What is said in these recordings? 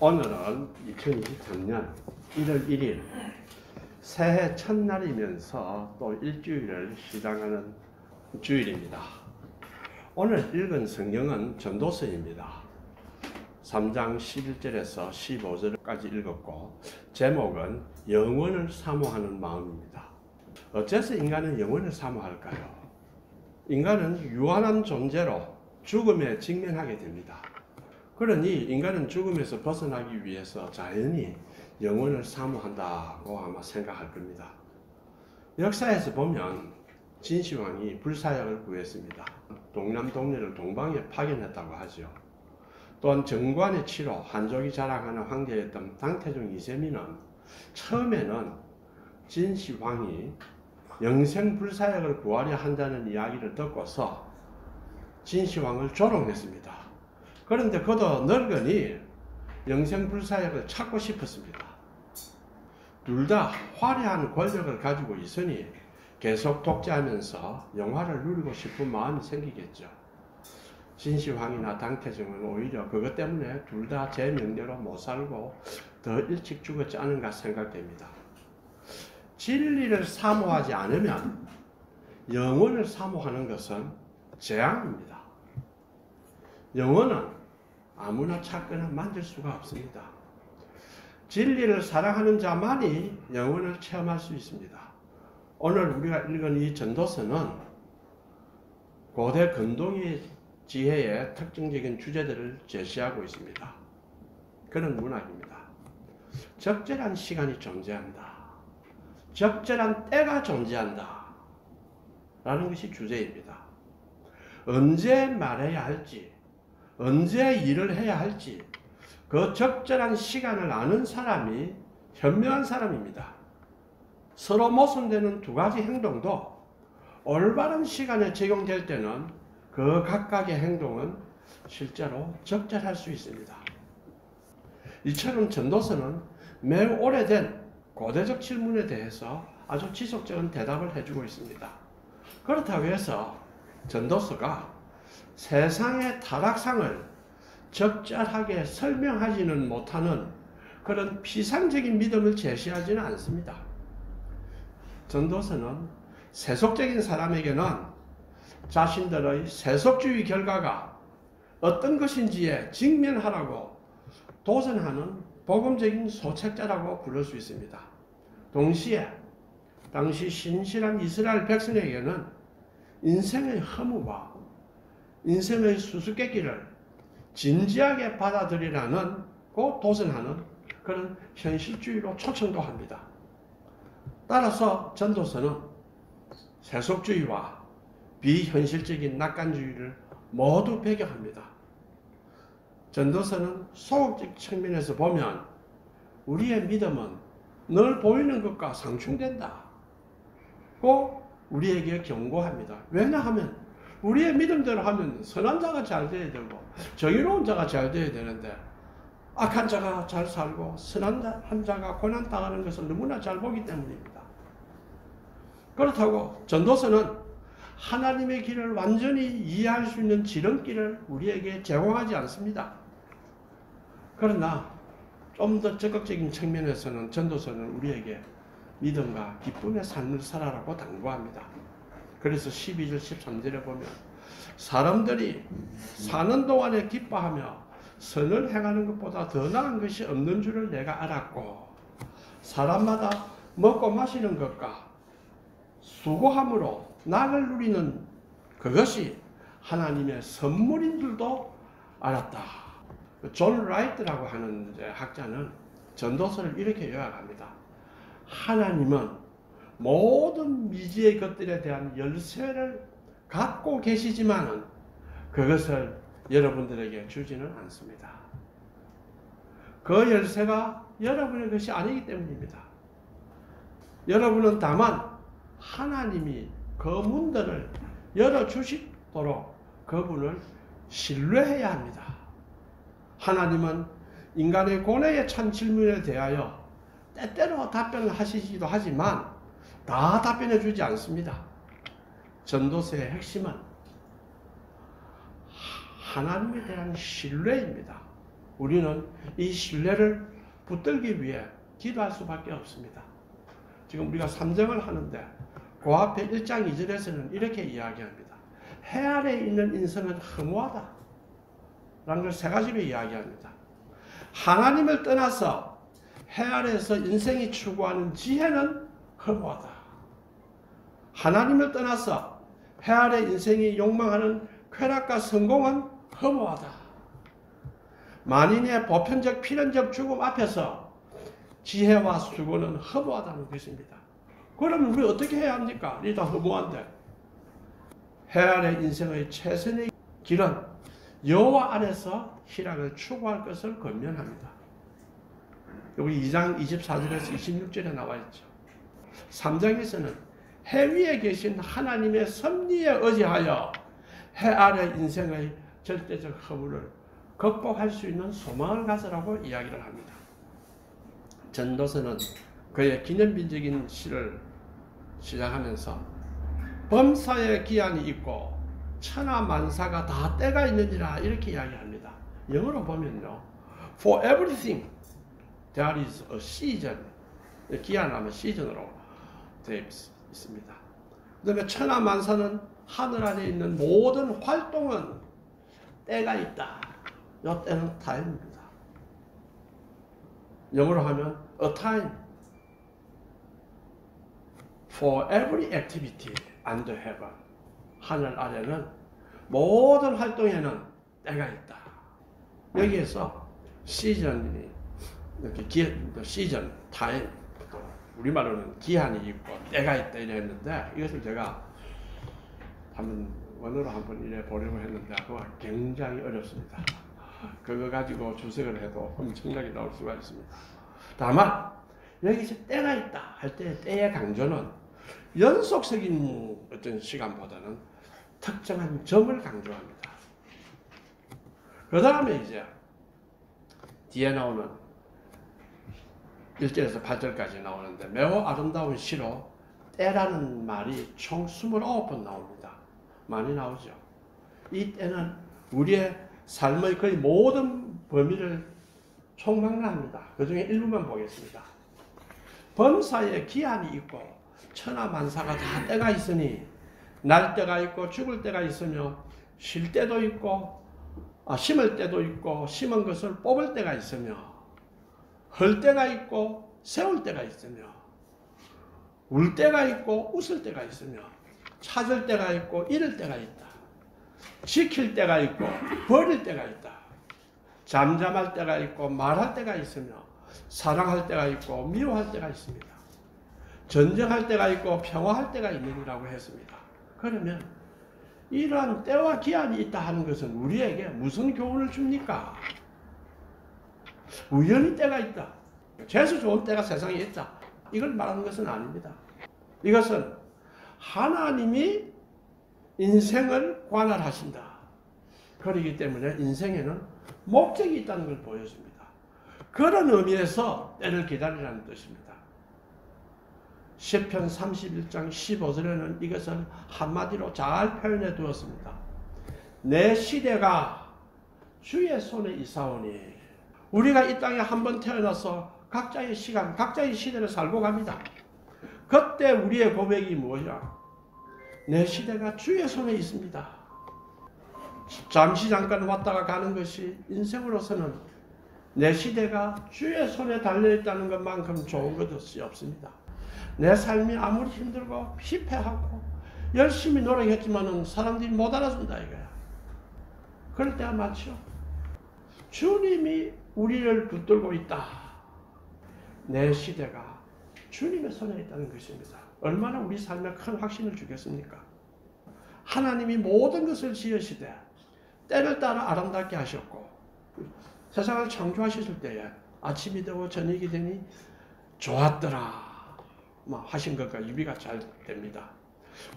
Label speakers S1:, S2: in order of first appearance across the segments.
S1: 오늘은 2023년 1월 1일 새해 첫날이면서 또 일주일을 시작하는 주일입니다. 오늘 읽은 성경은 전도서입니다. 3장 11절에서 15절까지 읽었고 제목은 영원을 사모하는 마음입니다. 어째서 인간은 영원을 사모할까요? 인간은 유한한 존재로 죽음에 직면하게 됩니다. 그러니 인간은 죽음에서 벗어나기 위해서 자연히 영원을 사모한다고 아마 생각할 겁니다. 역사에서 보면 진시황이 불사약을 구했습니다. 동남동네를 동방에 파견했다고 하죠. 또한 정관의 치로 한족이 자랑하는 황제였던 당태종 이세민은 처음에는 진시황이 영생 불사약을 구하려 한다는 이야기를 듣고서 진시황을 조롱했습니다. 그런데 그도 늙으니 영생불사약을 찾고 싶었습니다. 둘 다 화려한 권력을 가지고 있으니 계속 독재하면서 영화를 누리고 싶은 마음이 생기겠죠. 진시황이나 당태종은 오히려 그것 때문에 둘 다 제 명대로 못 살고 더 일찍 죽었지 않은가 생각됩니다. 진리를 사모하지 않으면 영원을 사모하는 것은 재앙입니다. 영원은 아무나 찾거나 만들 수가 없습니다. 진리를 사랑하는 자만이 영원을 체험할 수 있습니다. 오늘 우리가 읽은 이 전도서는 고대 근동의 지혜의 특징적인 주제들을 제시하고 있습니다. 그런 문학입니다. 적절한 시간이 존재한다. 적절한 때가 존재한다. 라는 것이 주제입니다. 언제 말해야 할지, 언제 일을 해야 할지 그 적절한 시간을 아는 사람이 현명한 사람입니다. 서로 모순되는 두 가지 행동도 올바른 시간에 적용될 때는 그 각각의 행동은 실제로 적절할 수 있습니다. 이처럼 전도서는 매우 오래된 고대적 질문에 대해서 아주 지속적인 대답을 해주고 있습니다. 그렇다고 해서 전도서가 세상의 타락상을 적절하게 설명하지는 못하는 그런 피상적인 믿음을 제시하지는 않습니다. 전도서는 세속적인 사람에게는 자신들의 세속주의 결과가 어떤 것인지에 직면하라고 도전하는 복음적인 소책자라고 부를 수 있습니다. 동시에 당시 신실한 이스라엘 백성에게는 인생의 허무와 인생의 수수께끼를 진지하게 받아들이라고 도전하는 그런 현실주의로 초청도 합니다. 따라서 전도서는 세속주의와 비현실적인 낙관주의를 모두 배격합니다. 전도서는 소극적 측면에서 보면 우리의 믿음은 늘 보이는 것과 상충된다. 고 우리에게 경고합니다. 왜냐하면 우리의 믿음대로 하면 선한 자가 잘 돼야 되고 정의로운 자가 잘 돼야 되는데 악한 자가 잘 살고 선한 자가 고난당하는 것을 너무나 잘 보기 때문입니다. 그렇다고 전도서는 하나님의 길을 완전히 이해할 수 있는 지름길을 우리에게 제공하지 않습니다. 그러나 좀 더 적극적인 측면에서는 전도서는 우리에게 믿음과 기쁨의 삶을 살아라고 당부합니다. 그래서 12절 13절에 보면 사람들이 사는 동안에 기뻐하며 선을 행하는 것보다 더 나은 것이 없는 줄을 내가 알았고 사람마다 먹고 마시는 것과 수고함으로 낙을 누리는 그것이 하나님의 선물인 줄도 알았다. 존 라이트라고 하는 학자는 전도서를 이렇게 요약합니다. 하나님은 모든 미지의 것들에 대한 열쇠를 갖고 계시지만은 그것을 여러분들에게 주지는 않습니다. 그 열쇠가 여러분의 것이 아니기 때문입니다. 여러분은 다만 하나님이 그 문들을 열어주시도록 그분을 신뢰해야 합니다. 하나님은 인간의 고뇌에 찬 질문에 대하여 때때로 답변을 하시기도 하지만 다 답변해 주지 않습니다. 전도서의 핵심은 하나님에 대한 신뢰입니다. 우리는 이 신뢰를 붙들기 위해 기도할 수밖에 없습니다. 지금 우리가 삼정을 하는데 그 앞에 1장 2절에서는 이렇게 이야기합니다. 해 아래에 있는 인생은 허무하다 라는 걸 세 가지로 이야기합니다. 하나님을 떠나서 해 아래에서 인생이 추구하는 지혜는 허무하다. 하나님을 떠나서 해 아래 인생이 욕망하는 쾌락과 성공은 허무하다. 만인의 보편적 필연적 죽음 앞에서 지혜와 수고는 허무하다는 것입니다. 그러면 우리 어떻게 해야 합니까? 이 다 허무한데. 해 아래 인생의 최선의 길은 여호와 안에서 희락을 추구할 것을 권면합니다. 여기 2장 24절에서 26절에 나와 있죠. 3장에서는 해 위에 계신 하나님의 섭리에 의지하여 해 아래 인생의 절대적 허물을 극복할 수 있는 소망을 가져라고 이야기를 합니다. 전도서는 그의 기념비적인 시를 시작하면서 범사에 기한이 있고 천하만사가 다 때가 있느니라 이렇게 이야기합니다. 영어로 보면요, For everything there is a season. 기한하면 시즌으로 되어 있습니다. 그 다음에 천하만사는 하늘 안에 있는 모든 활동은 때가 있다. 이 때는 타임입니다. 영어로 하면 a time for every activity under heaven. 하늘 아래는 모든 활동에는 때가 있다. 여기에서 시즌이 이렇게 시즌, 타임, 우리말로는 기한이 있고 때가 있다 이랬는데 이것을 제가 한번 원어로 한번 이래 보려고 했는데 그거 굉장히 어렵습니다. 그거 가지고 주석을 해도 엄청나게 나올 수가 있습니다. 다만 여기서 때가 있다 할 때 때의 강조는 연속적인 어떤 시간보다는 특정한 점을 강조합니다. 그 다음에 이제 뒤에 나오는 1절에서 8절까지 나오는데 매우 아름다운 시로 때라는 말이 총 29번 나옵니다. 많이 나오죠. 이 때는 우리의 삶의 거의 모든 범위를 총망라합니다. 그 중에 일부만 보겠습니다. 범사에 기한이 있고 천하만사가 다 때가 있으니 날 때가 있고 죽을 때가 있으며 쉴 때도 있고 심을 때도 있고 심은 것을 뽑을 때가 있으며 헐 때가 있고 세울 때가 있으며 울 때가 있고 웃을 때가 있으며 찾을 때가 있고 잃을 때가 있다. 지킬 때가 있고 버릴 때가 있다. 잠잠할 때가 있고 말할 때가 있으며 사랑할 때가 있고 미워할 때가 있습니다. 전쟁할 때가 있고 평화할 때가 있느니라고 했습니다. 그러면 이러한 때와 기한이 있다 하는 것은 우리에게 무슨 교훈을 줍니까? 우연히 때가 있다. 재수 좋은 때가 세상에 있다. 이걸 말하는 것은 아닙니다. 이것은 하나님이 인생을 관할하신다. 그렇기 때문에 인생에는 목적이 있다는 걸 보여줍니다. 그런 의미에서 때를 기다리라는 뜻입니다. 시편 31장 15절에는 이것을 한마디로 잘 표현해 두었습니다. 내 시대가 주의 손에 있사오니. 우리가 이 땅에 한번 태어나서 각자의 시간, 각자의 시대를 살고 갑니다. 그때 우리의 고백이 무엇이야? 내 시대가 주의 손에 있습니다. 잠시 잠깐 왔다가 가는 것이 인생으로서는 내 시대가 주의 손에 달려있다는 것만큼 좋은 것이 없습니다. 내 삶이 아무리 힘들고 피폐하고 열심히 노력했지만은 사람들이 못 알아준다 이거야. 그럴 때가 많죠. 주님이 우리를 붙들고 있다. 내 시대가 주님의 손에 있다는 것입니다. 얼마나 우리 삶에 큰 확신을 주겠습니까? 하나님이 모든 것을 지으시되 때를 따라 아름답게 하셨고 세상을 창조하셨을 때에 아침이 되고 저녁이 되니 좋았더라 하신 것과 유비가 잘 됩니다.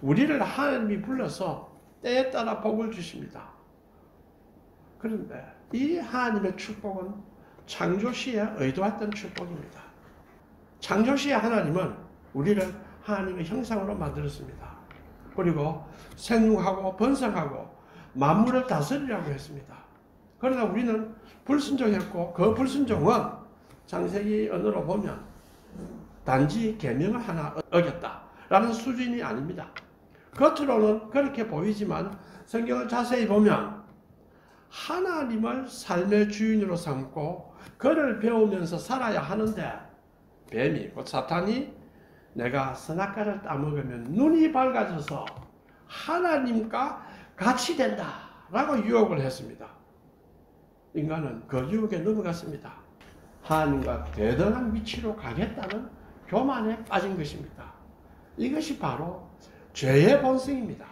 S1: 우리를 하나님이 불러서 때에 따라 복을 주십니다. 그런데 이 하나님의 축복은 창조시에 의도했던 축복입니다. 창조시에 하나님은 우리를 하나님의 형상으로 만들었습니다. 그리고 생육하고 번성하고 만물을 다스리라고 했습니다. 그러나 우리는 불순종했고 그 불순종은 창세기 언어로 보면 단지 계명을 하나 어겼다라는 수준이 아닙니다. 겉으로는 그렇게 보이지만 성경을 자세히 보면 하나님을 삶의 주인으로 삼고 그를 배우면서 살아야 하는데 뱀이 곧 사탄이 내가 선악과를 따먹으면 눈이 밝아져서 하나님과 같이 된다라고 유혹을 했습니다. 인간은 그 유혹에 넘어갔습니다. 하나님과 대등한 위치로 가겠다는 교만에 빠진 것입니다. 이것이 바로 죄의 본성입니다.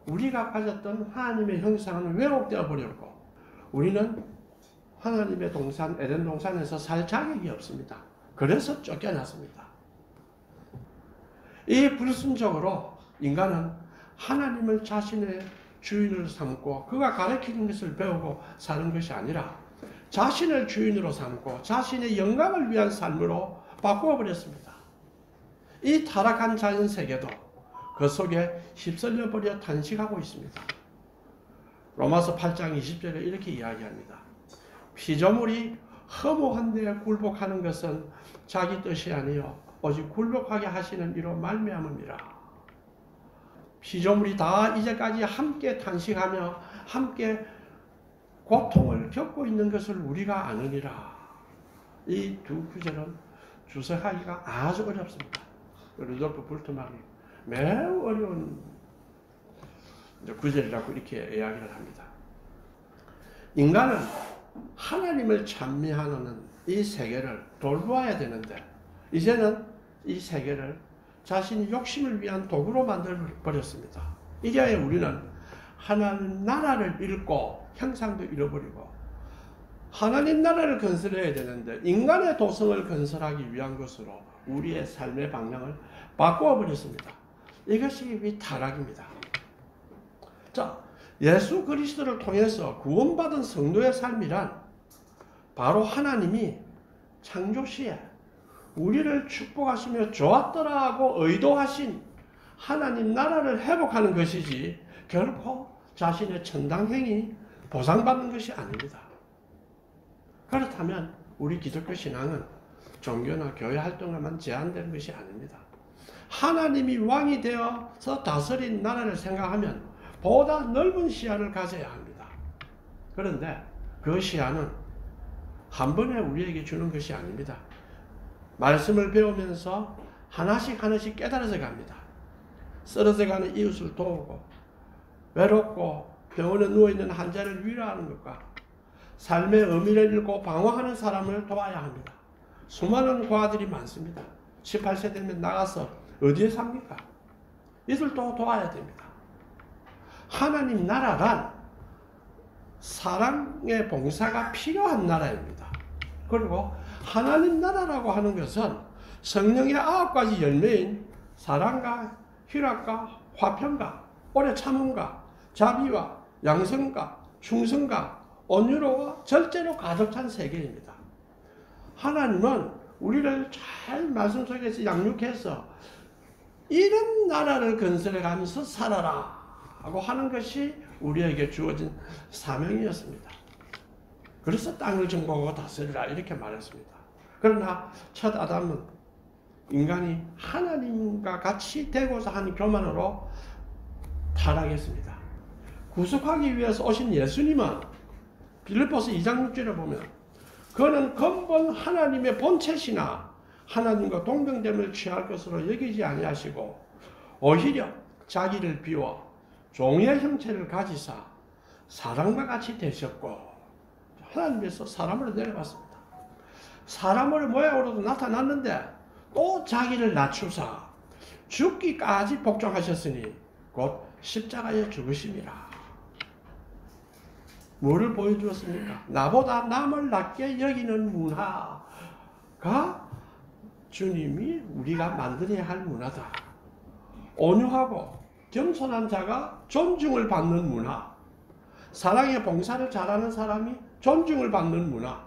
S1: 우리가 가졌던 하나님의 형상은 왜곡되어 버렸고 우리는 하나님의 동산 에덴 동산에서 살 자격이 없습니다. 그래서 쫓겨났습니다. 이 불순종으로 인간은 하나님을 자신의 주인으로 삼고 그가 가르치는 것을 배우고 사는 것이 아니라 자신을 주인으로 삼고 자신의 영광을 위한 삶으로 바꾸어 버렸습니다. 이 타락한 자연 세계도 그 속에 휩쓸려 버려 탄식하고 있습니다. 로마서 8장 20절에 이렇게 이야기합니다. 피조물이 허무한 데에 굴복하는 것은 자기 뜻이 아니요 오직 굴복하게 하시는 이로 말미암음이라. 피조물이 다 이제까지 함께 탄식하며 함께 고통을 겪고 있는 것을 우리가 아느니라. 이 두 구절은 주석하기가 아주 어렵습니다. 루돌프 불트만이 매우 어려운 구절이라고 이렇게 이야기를 합니다. 인간은 하나님을 찬미하는 이 세계를 돌보아야 되는데 이제는 이 세계를 자신의 욕심을 위한 도구로 만들어버렸습니다. 이래야 우리는 하나님 나라를 잃고 형상도 잃어버리고 하나님 나라를 건설해야 되는데 인간의 도성을 건설하기 위한 것으로 우리의 삶의 방향을 바꾸어 버렸습니다. 이것이 타락입니다. 자, 예수 그리스도를 통해서 구원받은 성도의 삶이란 바로 하나님이 창조시에 우리를 축복하시며 좋았더라고 의도하신 하나님 나라를 회복하는 것이지 결코 자신의 천당행위 보상받는 것이 아닙니다. 그렇다면 우리 기독교 신앙은 종교나 교회 활동에만 제한되는 것이 아닙니다. 하나님이 왕이 되어서 다스린 나라를 생각하면 보다 넓은 시야를 가져야 합니다. 그런데 그 시야는 한 번에 우리에게 주는 것이 아닙니다. 말씀을 배우면서 하나씩 하나씩 깨달아져 갑니다. 쓰러져 가는 이웃을 도우고 외롭고 병원에 누워있는 환자를 위로하는 것과 삶의 의미를 잃고 방황하는 사람을 도와야 합니다. 수많은 과들이 많습니다. 18세 되면 나가서 어디에 삽니까? 이들도 도와야 됩니다. 하나님 나라란 사랑의 봉사가 필요한 나라입니다. 그리고 하나님 나라라고 하는 것은 성령의 9가지 열매인 사랑과 희락과 화평과 오래 참음과 자비와 양성과 충성과 온유로와 절제로 가득 찬 세계입니다. 하나님은 우리를 잘 말씀 속에서 양육해서 이런 나라를 건설해 가면서 살아라 하고 하는 것이 우리에게 주어진 사명이었습니다. 그래서 땅을 정복하고 다스리라 이렇게 말했습니다. 그러나 첫 아담은 인간이 하나님과 같이 되고자 하는 교만으로 타락했습니다. 구속하기 위해서 오신 예수님은 빌립보서 2장 6절에 보면 그는 근본 하나님의 본체시나 하나님과 동등됨을 취할 것으로 여기지 아니하시고 오히려 자기를 비워 종의 형체를 가지사 사람과 같이 되셨고 하나님께서 사람으로 내려왔습니다. 사람의 모양으로도 나타났는데 또 자기를 낮추사 죽기까지 복종하셨으니 곧 십자가에 죽으심이라. 뭐를 보여주었습니까? 나보다 남을 낮게 여기는 문화가 주님이 우리가 만들어야 할 문화다. 온유하고 겸손한 자가 존중을 받는 문화, 사랑의 봉사를 잘하는 사람이 존중을 받는 문화,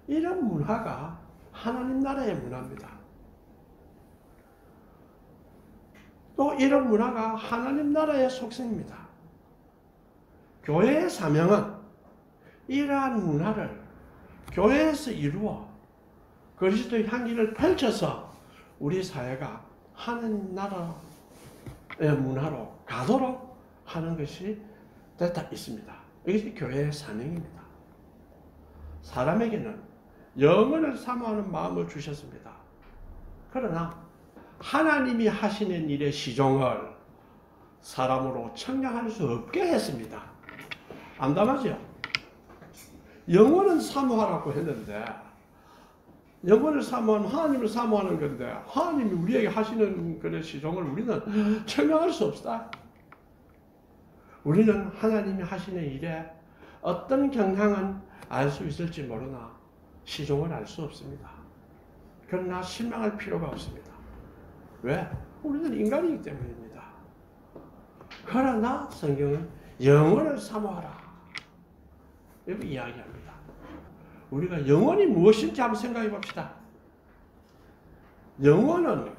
S1: 이런 문화가 하나님 나라의 문화입니다. 또 이런 문화가 하나님 나라의 속성입니다. 교회의 사명은 이러한 문화를 교회에서 이루어 그리스도의 향기를 펼쳐서 우리 사회가 하나님 나라의 문화로 가도록 하는 것이 됐다 있습니다. 이것이 교회의 사명입니다. 사람에게는 영혼을 사모하는 마음을 주셨습니다. 그러나 하나님이 하시는 일의 시종을 사람으로 측량할 수 없게 했습니다. 암담하죠? 영혼은 사모하라고 했는데 영혼을 사모하는 하나님을 사모하는 건데 하나님이 우리에게 하시는 그런 시종을 우리는 측량할 수 없다. 우리는 하나님이 하시는 일에 어떤 경향은 알 수 있을지 모르나 시종을 알 수 없습니다. 그러나 실망할 필요가 없습니다. 왜? 우리는 인간이기 때문입니다. 그러나 성경은 영혼을 사모하라 이렇게 이야기합니다. 우리가 영혼이 무엇인지 한번 생각해 봅시다. 영혼은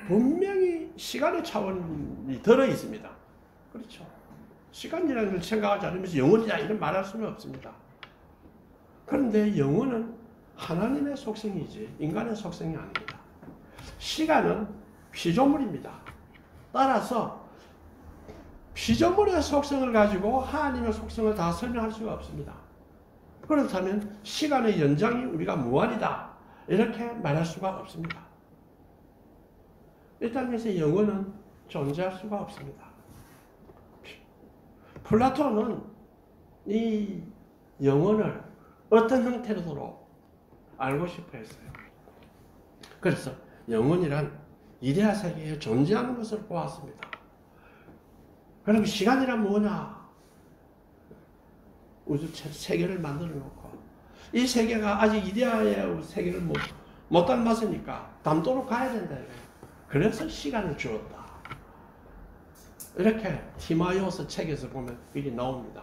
S1: 분명히 시간의 차원이 들어 있습니다. 그렇죠? 시간이라는 걸 생각하지 않으면서 영혼이다 이런 말할 수는 없습니다. 그런데 영혼은 하나님의 속성이지 인간의 속성이 아닙니다. 시간은 피조물입니다. 따라서 피조물의 속성을 가지고 하나님의 속성을 다 설명할 수가 없습니다. 그렇다면 시간의 연장이 우리가 무한이다 이렇게 말할 수가 없습니다. 이 땅에서 영혼은 존재할 수가 없습니다. 플라톤은 이 영혼을 어떤 형태로도 알고 싶어 했어요. 그래서 영혼이란 이데아 세계에 존재하는 것을 보았습니다. 그럼 시간이란 뭐냐? 우주 세계를 만들어 놓고 이 세계가 아직 이데아의 세계를 못 닮았으니까 닮도록 가야 된다. 그래서 시간을 주었다. 이렇게 티마이오스 책에서 보면 이게 나옵니다.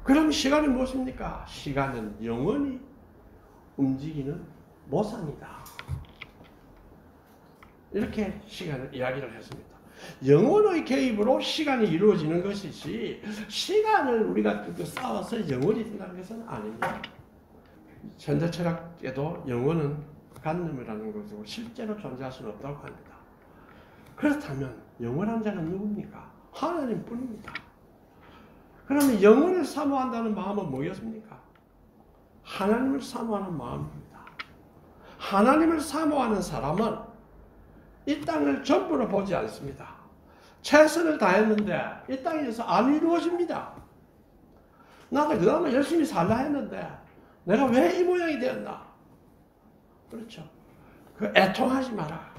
S1: 그럼 시간이 무엇입니까? 시간은 영원히 움직이는 모상이다. 이렇게 시간을 이야기를 했습니다. 영혼의 개입으로 시간이 이루어지는 것이지 시간을 우리가 쌓아서 영혼이 된다는 것은 아닙니다. 현대 철학에도 영혼은 관념이라는 것이고 실제로 존재할 수는 없다고 합니다. 그렇다면 영원한 자는 누굽니까? 하나님뿐입니다. 그러면 영혼을 사모한다는 마음은 뭐였습니까? 하나님을 사모하는 마음입니다. 하나님을 사모하는 사람은 이 땅을 전부로 보지 않습니다. 최선을 다했는데 이 땅에서 안 이루어집니다. 나도 그나마 열심히 살라 했는데 내가 왜 이 모양이 되었나? 그렇죠. 그 애통하지 마라.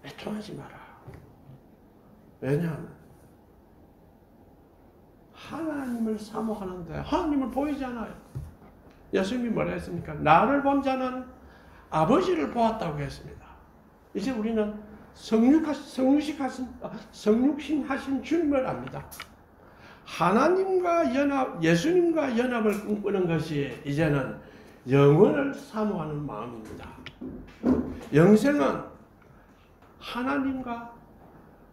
S1: 애통하지 마라. 왜냐하면 하나님을 사모하는데 하나님을 보이지 않아요. 예수님이 뭐라 했습니까? 나를 본 자는 아버지를 보았다고 했습니다. 이제 우리는 성육신 하신 주님을 압니다. 하나님과 연합, 예수님과 연합을 꿈꾸는 것이 이제는 영혼을 사모하는 마음입니다. 영생은 하나님과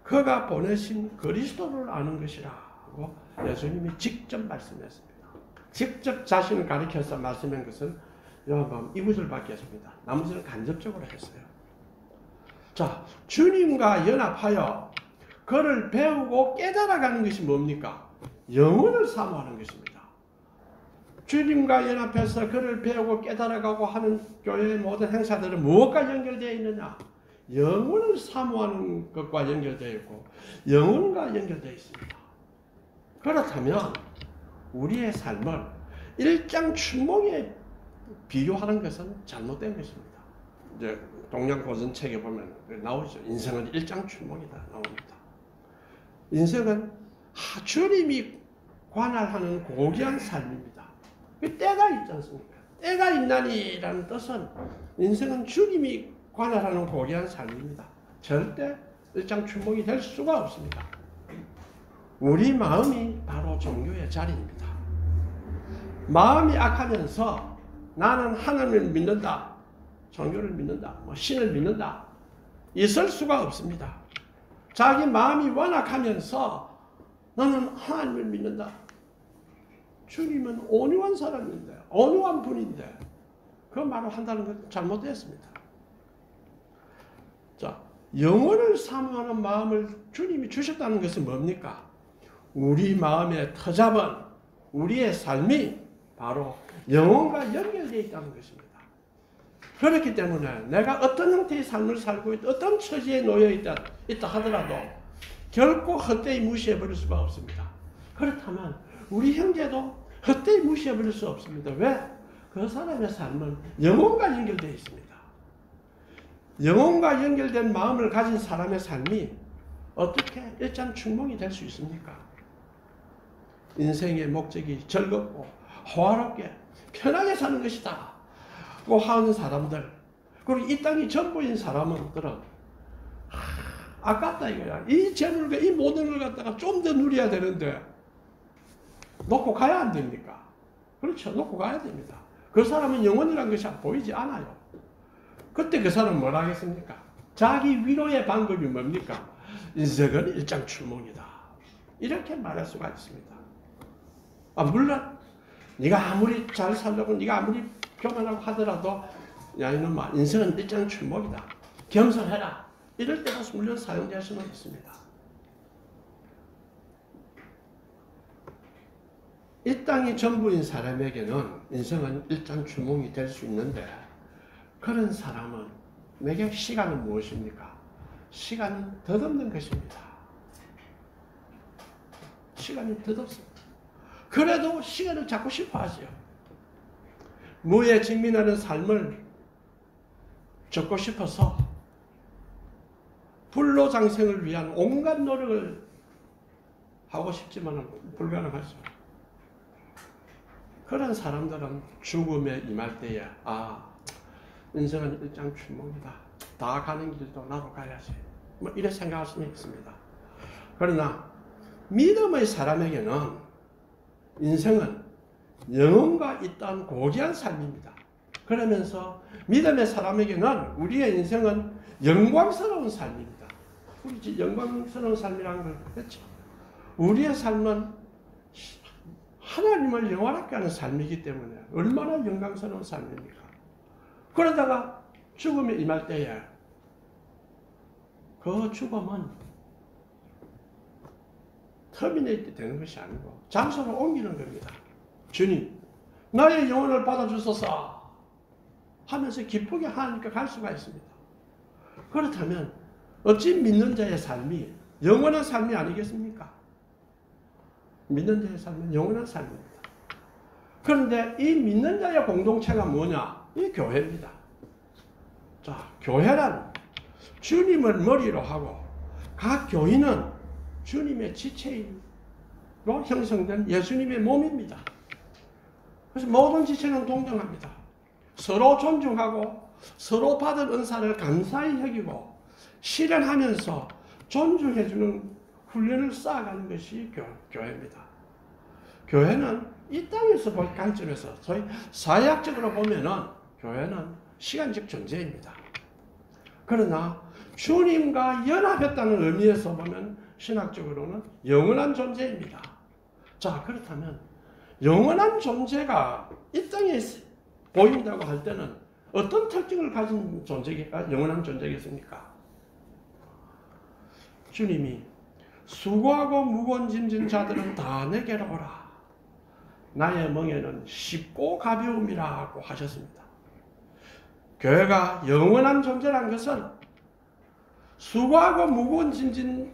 S1: 그가 보내신 그리스도를 아는 것이라고 예수님이 직접 말씀했습니다. 직접 자신을 가리켜서 말씀한 것은 요한복음 2구절 밖에 없습니다. 나머지는 간접적으로 했어요. 자, 주님과 연합하여 그를 배우고 깨달아가는 것이 뭡니까? 영혼을 사모하는 것입니다. 주님과 연합해서 그를 배우고 깨달아가고 하는 교회의 모든 행사들은 무엇과 연결되어 있느냐? 영혼을 사모하는 것과 연결되어 있고 영혼과 연결되어 있습니다. 그렇다면 우리의 삶을 일장춘몽에 비교하는 것은 잘못된 것입니다. 이제 동양고전책에 보면 나오죠. 인생은 일장춘몽이다 나옵니다. 인생은 주님이 관할하는 고귀한 삶입니다. 때가 있지 않습니까? 때가 있나니라는 뜻은 인생은 주님이 관할하는 고귀한 삶입니다. 절대 일장춘몽이 될 수가 없습니다. 우리 마음이 바로 종교의 자리입니다. 마음이 악하면서 나는 하나님을 믿는다, 종교를 믿는다, 신을 믿는다 있을 수가 없습니다. 자기 마음이 완악하면서 나는 하나님을 믿는다, 주님은 온유한 사람인데, 온유한 분인데 그 말을 한다는 건 잘못됐습니다. 자, 영혼을 사모하는 마음을 주님이 주셨다는 것은 뭡니까? 우리 마음의 터잡은 우리의 삶이 바로 영혼과 연결되어 있다는 것입니다. 그렇기 때문에 내가 어떤 형태의 삶을 살고 있다, 어떤 처지에 놓여 있다 하더라도 결코 헛되이 무시해버릴 수가 없습니다. 그렇다면 우리 형제도 헛되이 무시해버릴 수 없습니다. 왜? 그 사람의 삶은 영혼과 연결되어 있습니다. 영혼과 연결된 마음을 가진 사람의 삶이 어떻게 일장춘몽이 될 수 있습니까? 인생의 목적이 즐겁고 호화롭게 편하게 사는 것이다 고 하는 사람들, 그리고 이 땅이 전부인 사람들은 아깝다 이거야. 이 재물과 이 모든 걸 갖다가 좀 더 누려야 되는데 놓고 가야 안 됩니까? 그렇죠. 놓고 가야 됩니다. 그 사람은 영혼이라는 것이 보이지 않아요. 그때 그 사람은 뭘 하겠습니까? 자기 위로의 방법이 뭡니까? 인생은 일장춘몽이다. 이렇게 말할 수가 있습니다. 물론 네가 아무리 잘 살려고 네가 아무리 교만하고 하더라도 야 이놈아 인생은 일장춘몽이다. 겸손해라. 이럴 때도 물론 사용될 수는 있습니다. 이 땅이 전부인 사람에게는 인생은 일장춘몽이 될 수 있는데 그런 사람은 내게 시간은 무엇입니까? 시간은 덧없는 것입니다. 시간이 덧없습니다. 그래도 시간을 잡고 싶어 하지요. 무에 직면하는 삶을 적고 싶어서 불로장생을 위한 온갖 노력을 하고 싶지만 불가능하죠. 그런 사람들은 죽음에 임할 때에 인생은 일장춘몽이다. 다 가는 길도 나도 가야지. 이렇게 생각할 수는 있습니다. 그러나 믿음의 사람에게는 인생은 영혼과 있던 고귀한 삶입니다. 그러면서 믿음의 사람에게는 우리의 인생은 영광스러운 삶입니다. 우리 영광스러운 삶이라는 걸 그렇죠. 우리의 삶은 하나님을 영원하게 하는 삶이기 때문에 얼마나 영광스러운 삶입니까? 그러다가 죽음에 임할 때에 그 죽음은 터미네이트 되는 것이 아니고 장소를 옮기는 겁니다. 주님, 나의 영혼을 받아주소서 하면서 기쁘게 하나님께 갈 수가 있습니다. 그렇다면 어찌 믿는 자의 삶이 영원한 삶이 아니겠습니까? 믿는 자의 삶은 영원한 삶입니다. 그런데 이 믿는 자의 공동체가 뭐냐? 이 교회입니다. 자, 교회란 주님을 머리로 하고 각 교인은 주님의 지체로 형성된 예수님의 몸입니다. 그래서 모든 지체는 동등합니다. 서로 존중하고 서로 받은 은사를 감사히 여기고 실현하면서 존중해주는 훈련을 쌓아가는 것이 교회입니다. 교회는 이 땅에서 볼 관점에서 저희 사회학적으로 보면은 교회는 시간적 존재입니다. 그러나 주님과 연합했다는 의미에서 보면 신학적으로는 영원한 존재입니다. 자, 그렇다면 영원한 존재가 이 땅에 보인다고 할 때는 어떤 특징을 가진 존재가 영원한 존재겠습니까? 주님이 수고하고 무거운 짐진 자들은 다 내게로 오라. 나의 멍에는 쉽고 가벼움이라고 하셨습니다. 교회가 영원한 존재란 것은 수고하고 무거운 짐진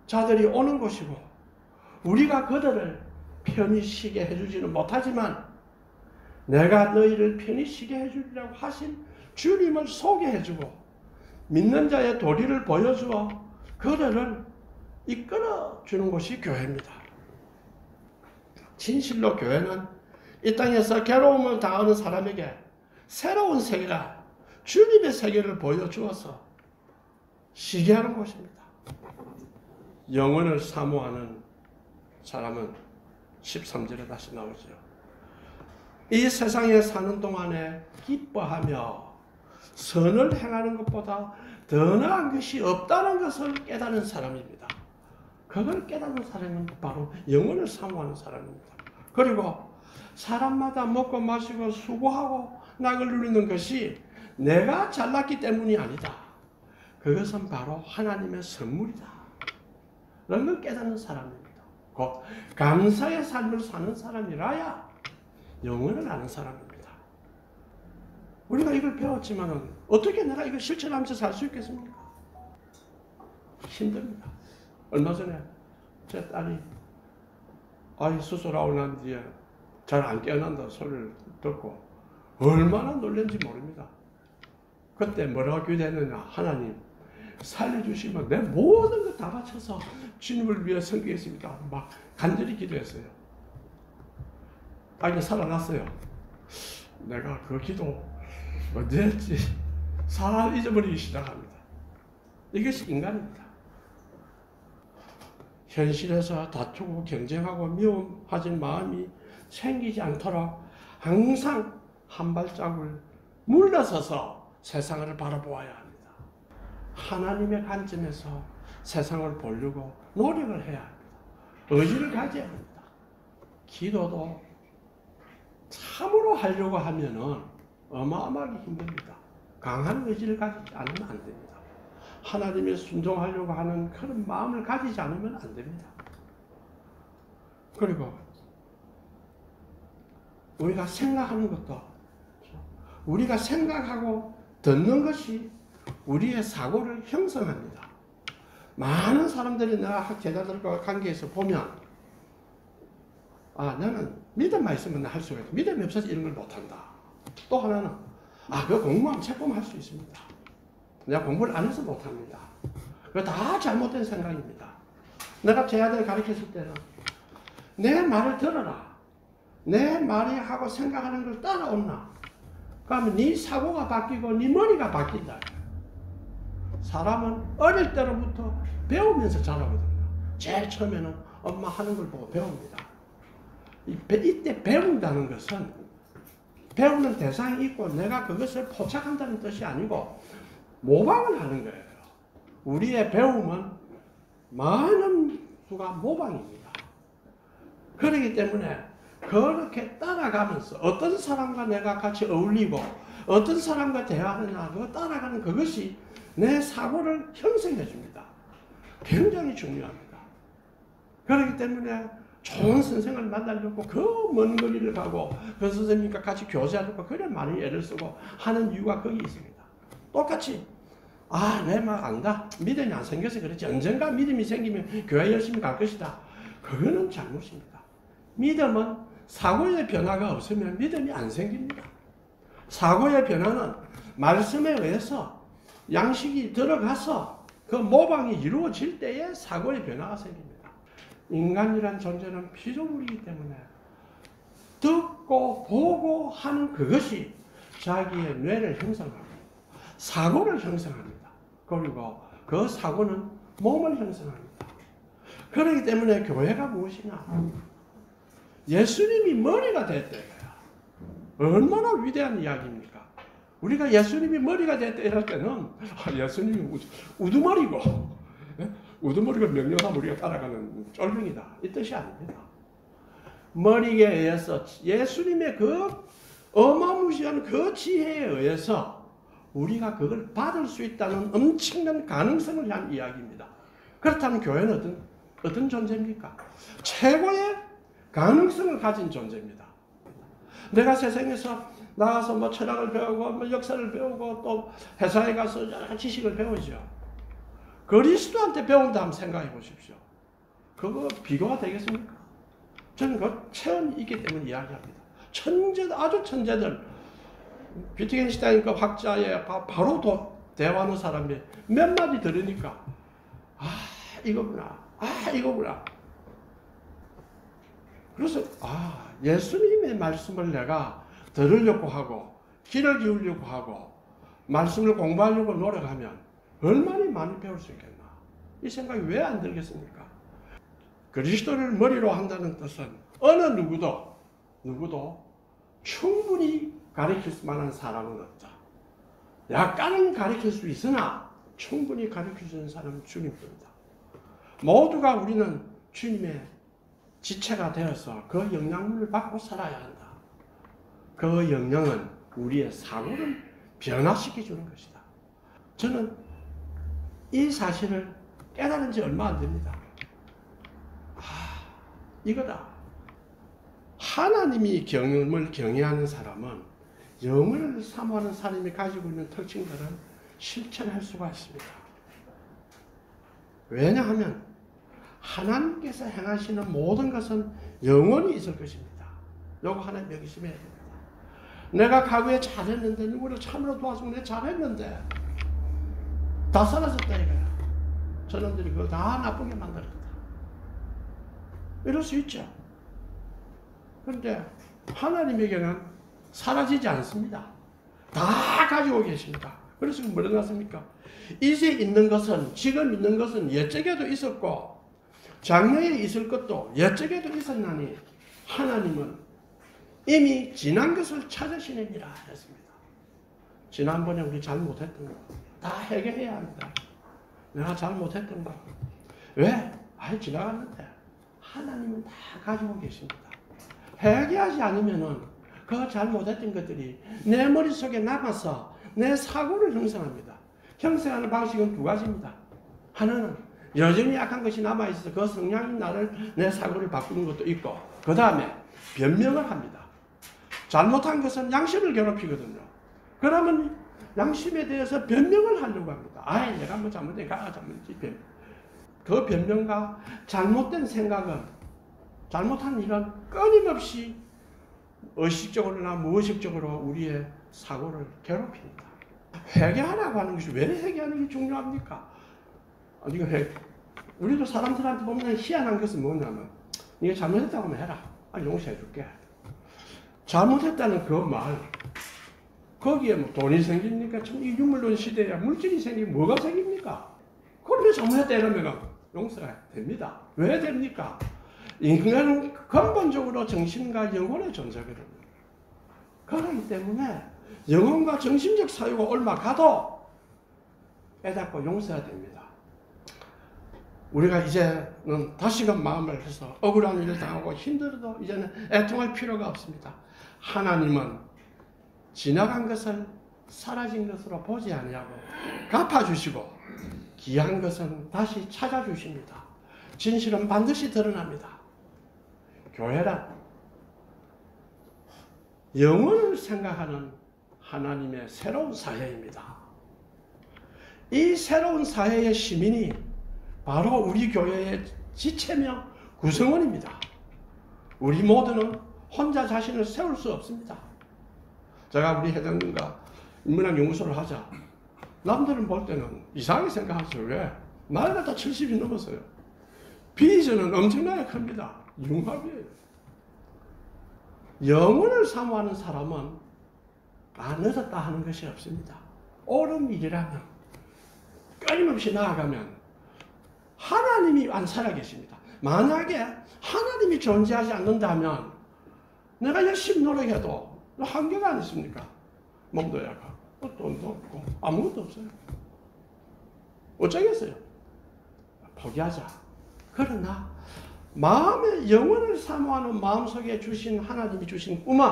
S1: 자들이 오는 곳이고 우리가 그들을 편히 쉬게 해주지는 못하지만 내가 너희를 편히 쉬게 해주리라고 하신 주님을 소개해주고 믿는 자의 도리를 보여주어 그들을 이끌어주는 곳이 교회입니다. 진실로 교회는 이 땅에서 괴로움을 당하는 사람에게 새로운 세계가 주님의 세계를 보여주어서 쉬게 하는 곳입니다. 영혼을 사모하는 사람은 13절에 다시 나오죠. 이 세상에 사는 동안에 기뻐하며 선을 행하는 것보다 더 나은 것이 없다는 것을 깨달은 사람입니다. 그걸 깨달은 사람은 바로 영혼을 사모하는 사람입니다. 그리고 사람마다 먹고 마시고 수고하고 낙을 누리는 것이 내가 잘났기 때문이 아니다. 그것은 바로 하나님의 선물이다. 라는 걸 깨닫는 사람입니다. 곧 감사의 삶을 사는 사람이라야 영원을 아는 사람입니다. 우리가 이걸 배웠지만 어떻게 내가 이걸 실천하면서 살 수 있겠습니까? 힘듭니다. 얼마 전에 제 딸이 아이 수술하고 난 뒤에 잘 안 깨어난다 소리를 듣고 얼마나 놀란지 모릅니다. 그때 뭐라고 기도했느냐. 하나님 살려주시면 내 모든 것 다 바쳐서 주님을 위해 섬기겠습니다. 막 간절히 기도했어요. 아이가 살아났어요. 내가 그 기도 언제 했지? 잘 잊어버리기 시작합니다. 이것이 인간입니다. 현실에서 다투고 경쟁하고 미움하진 마음이 생기지 않도록 항상 한 발짝을 물러서서 세상을 바라보아야 합니다. 하나님의 관점에서 세상을 보려고 노력을 해야 합니다. 의지를 가져야 합니다. 기도도 참으로 하려고 하면은 어마어마하게 힘듭니다. 강한 의지를 가지지 않으면 안 됩니다. 하나님에 순종하려고 하는 그런 마음을 가지지 않으면 안 됩니다. 그리고 우리가 생각하는 것도 우리가 생각하고 듣는 것이 우리의 사고를 형성합니다. 많은 사람들이 내가 제자들과 관계에서 보면 나는 믿음만 있으면 할 수가 있다. 믿음이 없어서 이런 걸 못한다. 또 하나는 그 공부하면 책보면 할 수 있습니다. 내가 공부를 안 해서 못합니다. 그거 다 잘못된 생각입니다. 내가 제 아들 가르쳤을 때는 내 말을 들어라. 내 말이 하고 생각하는 걸 따라온나. 그러면 네 사고가 바뀌고 네 머리가 바뀐다. 사람은 어릴 때로부터 배우면서 자라거든요. 제일 처음에는 엄마 하는 걸 보고 배웁니다. 이때 배운다는 것은 배우는 대상이 있고 내가 그것을 포착한다는 뜻이 아니고 모방을 하는 거예요. 우리의 배움은 많은 수가 모방입니다. 그렇기 때문에 그렇게 따라가면서 어떤 사람과 내가 같이 어울리고 어떤 사람과 대화하느냐 그거 따라가는 그것이 내 사고를 형성해 줍니다. 굉장히 중요합니다. 그렇기 때문에 좋은 선생을 만나려고 그 먼 거리를 가고 그 선생님과 같이 교제하려고 그래 많이 애를 쓰고 하는 이유가 거기 있습니다. 똑같이 내 말 안다. 믿음이 안 생겨서 그렇지. 언젠가 믿음이 생기면 교회 열심히 갈 것이다. 그거는 잘못입니다. 믿음은 사고의 변화가 없으면 믿음이 안 생깁니다. 사고의 변화는 말씀에 의해서 양식이 들어가서 그 모방이 이루어질 때에 사고의 변화가 생깁니다. 인간이란 존재는 피조물이기 때문에 듣고 보고 하는 그것이 자기의 뇌를 형성합니다. 사고를 형성합니다. 그리고 그 사고는 몸을 형성합니다. 그렇기 때문에 교회가 무엇이냐? 예수님이 머리가 됐다. 얼마나 위대한 이야기입니까? 우리가 예수님이 머리가 됐다 이럴 때는 예수님이 우두머리고 우두머리가 명령하면 우리가 따라가는 쫄병이다. 이 뜻이 아닙니다. 머리에 의해서 예수님의 그 어마무시한 그 지혜에 의해서 우리가 그걸 받을 수 있다는 엄청난 가능성을 한 이야기입니다. 그렇다면 교회는 어떤 존재입니까? 최고의 가능성을 가진 존재입니다. 내가 세상에서 나가서 뭐 철학을 배우고 뭐 역사를 배우고 또 회사에 가서 여러 지식을 배우죠. 그리스도한테 배운다 한번 생각해 보십시오. 그거 비교가 되겠습니까? 저는 그 체험이 있기 때문에 이야기합니다. 아주 천재들, 비트겐슈타인급 학자의 바로 대화하는 사람이 몇 마디 들으니까 이거구나. 이거구나. 그래서 예수님의 말씀을 내가 들으려고 하고 귀를 기울이려고 하고 말씀을 공부하려고 노력하면 얼마나 많이 배울 수 있겠나. 이 생각이 왜 안 들겠습니까? 그리스도를 머리로 한다는 뜻은 어느 누구도 충분히 가르칠 만한 사람은 없다. 약간은 가르칠 수 있으나 충분히 가르칠 수 있는 사람은 주님입니다. 모두가 우리는 주님의 지체가 되어서 그 영향을 받고 살아야 한다. 그 영향은 우리의 사고를 변화시켜 주는 것이다. 저는 이 사실을 깨달은 지 얼마 안 됩니다. 이거다. 하나님이 경험을 경외하는 사람은 영을 사모하는 사람이 가지고 있는 특징들은 실천할 수가 있습니다. 왜냐하면 하나님께서 행하시는 모든 것은 영원히 있을 것입니다. 요거 하나 명심해야 됩니다. 내가 과거에 잘했는데 누구를 참으로 도와주고 내가 잘했는데 다 사라졌다 이거야. 저놈들이 그거 다 나쁘게 만들었다. 이럴 수 있죠. 그런데 하나님에게는 사라지지 않습니다. 다 가지고 계십니다. 그래서 뭐라 났습니까? 이제 있는 것은, 지금 있는 것은 옛적에도 있었고 장래에 있을 것도 옛적에도 있었나니 하나님은 이미 지난 것을 찾으시느니라 했습니다. 지난번에 우리 잘못했던 거 다 해결해야 합니다. 내가 잘못했던 거 왜? 지나갔는데 하나님은 다 가지고 계십니다. 회개하지 않으면은 그 잘못했던 것들이 내 머릿속에 남아서 내 사고를 형성합니다. 형성하는 방식은 두 가지입니다. 하나는 여전히 약한 것이 남아있어서 그 성향이 내 사고를 바꾸는 것도 있고, 그 다음에 변명을 합니다. 잘못한 것은 양심을 괴롭히거든요. 그러면 양심에 대해서 변명을 하려고 합니다. 내가 뭐 잘못했다. 그 변명과 잘못된 생각은, 잘못한 일은 끊임없이 의식적으로나 무의식적으로 우리의 사고를 괴롭힙니다. 회개하라고 하는 것이 왜 회개하는 게 중요합니까? 우리도 사람들한테 보면 희한한 것은 뭐냐면, 네가 잘못했다고 하면 해라. 용서해 줄게. 잘못했다는 그 말, 거기에 뭐 돈이 생깁니까? 참 이 유물론 시대에 물질이 생기면 뭐가 생깁니까? 그런데 잘못했다 이러면 용서가 됩니다. 왜 됩니까? 인간은 근본적으로 정신과 영혼의 존재거든요. 그렇기 때문에 영혼과 정신적 사유가 얼마 가도 깨닫고 용서해야 됩니다. 우리가 이제는 다시금 마음을 해서 억울한 일을 당하고 힘들어도 이제는 애통할 필요가 없습니다. 하나님은 지나간 것을 사라진 것으로 보지 아니하고 갚아주시고 귀한 것은 다시 찾아주십니다. 진실은 반드시 드러납니다. 교회란 영혼을 생각하는 하나님의 새로운 사회입니다. 이 새로운 사회의 시민이 바로 우리 교회의 지체며 구성원입니다. 우리 모두는 혼자 자신을 세울 수 없습니다. 제가 우리 회장님과 인문학연구소를 하자. 남들은 볼 때는 이상하게 생각하죠. 왜? 나이가 다 70이 넘었어요. 비전은 엄청나게 큽니다. 융합이에요. 영혼을 사모하는 사람은 늦었다 하는 것이 없습니다. 옳은 일이라면 끊임없이 나아가면 하나님이 안 살아계십니다. 만약에 하나님이 존재하지 않는다면 내가 열심히 노력해도 한계가 안 있습니까? 몸도 약하고 돈도 없고 아무것도 없어요. 어쩌겠어요? 포기하자. 그러나 마음의 영혼을 사모하는 마음속에 주신 하나님이 주신 꿈은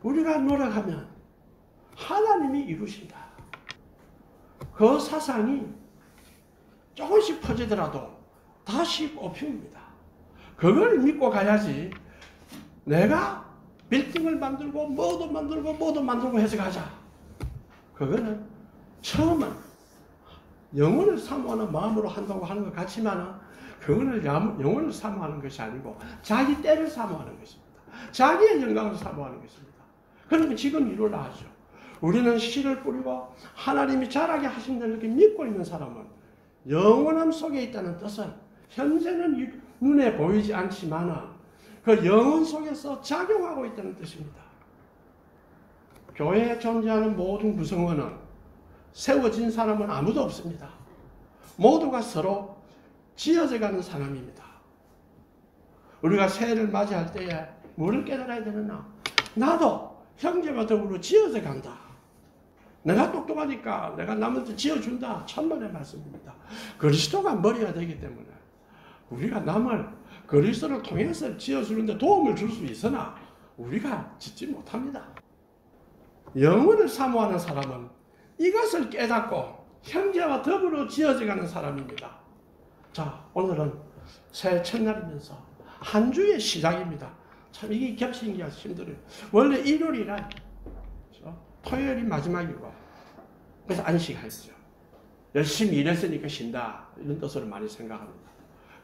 S1: 우리가 노력하면 하나님이 이루신다. 그 사상이 조금씩 퍼지더라도 다시 꽃피웁니다. 그걸 믿고 가야지 내가 빌딩을 만들고 뭐도 만들고 해서 가자. 그거는 처음은 영혼을 사모하는 마음으로 한다고 하는 것 같지만은 그거는 영혼을 사모하는 것이 아니고 자기 때를 사모하는 것입니다. 자기의 영광을 사모하는 것입니다. 그러면 지금 이루라 하죠. 우리는 씨를 뿌리고 하나님이 자라게 하신다는 이렇게 믿고 있는 사람은 영원함 속에 있다는 뜻은 현재는 눈에 보이지 않지만은 그 영혼 속에서 작용하고 있다는 뜻입니다. 교회에 존재하는 모든 구성원은 세워진 사람은 아무도 없습니다. 모두가 서로 지어져 가는 사람입니다. 우리가 새해를 맞이할 때에 뭐를 깨달아야 되느냐? 나도 형제와 더불어 지어져 간다. 내가 똑똑하니까 내가 남한테 지어준다. 천만의 말씀입니다. 그리스도가 머리가 되기 때문에 우리가 남을 그리스도를 통해서 지어주는데 도움을 줄 수 있으나 우리가 짓지 못합니다. 영원을 사모하는 사람은 이것을 깨닫고 형제와 더불어 지어져가는 사람입니다. 자, 오늘은 새해 첫날이면서 한 주의 시작입니다. 참 이게 겹치기가 힘들어요. 원래 일요일이란 토요일이 마지막이고 그래서 안식하죠. 열심히 일했으니까 쉰다 이런 뜻으로 많이 생각합니다.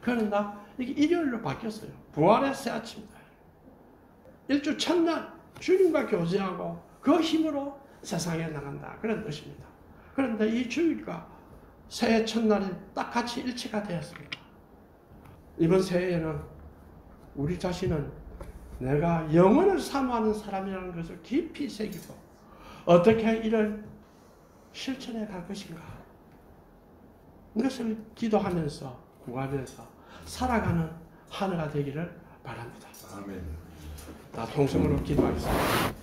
S1: 그러나 이게 일요일로 바뀌었어요. 부활의 새 아침이다. 일주 첫날 주님과 교제하고 그 힘으로 세상에 나간다 그런 뜻입니다. 그런데 이 주일과 새해 첫날이 딱 같이 일치가 되었습니다. 이번 새해에는 우리 자신은 내가 영원을 사모하는 사람이라는 것을 깊이 새기고 어떻게 이를 실천해 갈 것인가 이것을 기도하면서 구하면서 살아가는 한 해가 되기를 바랍니다.
S2: 아멘.
S1: 다 통성으로 기도하겠습니다.